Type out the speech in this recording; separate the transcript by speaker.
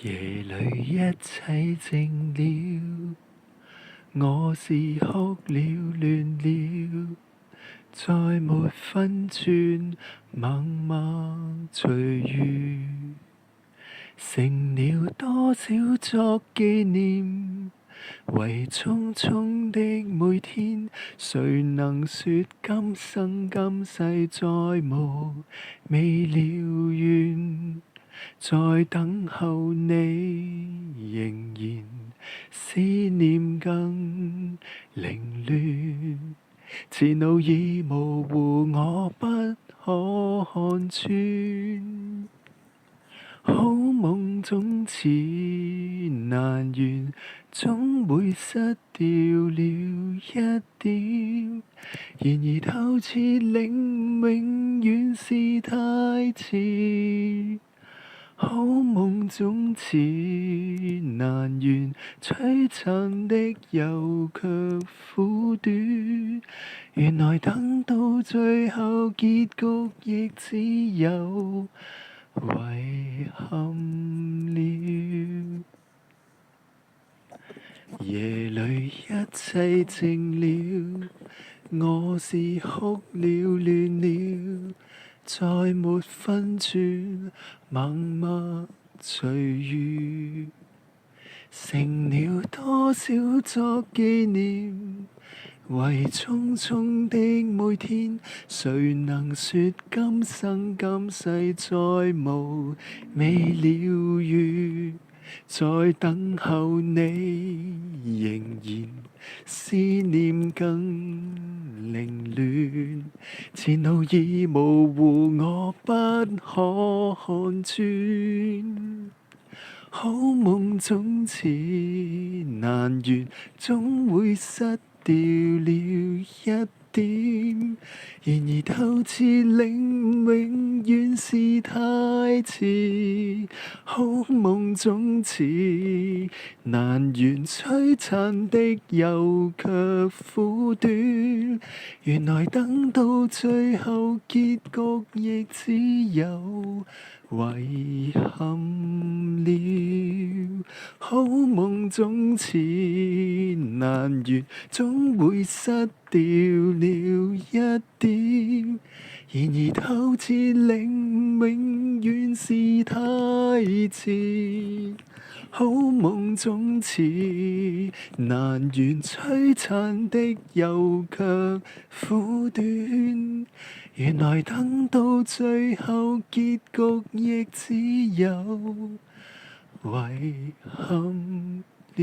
Speaker 1: 夜裏一切靜了，我是哭了亂了，再沒分寸，默默隨遇，剩了多少作紀念？為匆匆的每天，誰能說今生今世再無未了緣？在等候你，仍然思念更凌亂，前路已模糊，我不可看穿。好夢總似難圓，總會失掉了一點。然而透徹領永遠是太遲。好夢總似難圓，璀璨的又卻苦短。原來等到最後結局，亦只有遺憾了。夜裏一切靜了，我是哭了亂了，再沒分寸，默默隨遇，剩了多少作紀念？為匆匆的每天，誰能說今生今世再無未了緣？在等候你，仍然思念更凌亂。前路已模糊，我不可看穿。好夢總似難圓，總會失掉了一點。然而透徹領永遠是太遲。好夢總似難圓，璀璨的又卻苦短。原來等到最後結局，亦只有遺憾了。好夢總似難圓，總會失掉了一點。然而透徹領永遠是太遲。好夢總似難圓，璀璨的又卻苦短。原來等到最後結局，亦只有遺憾了。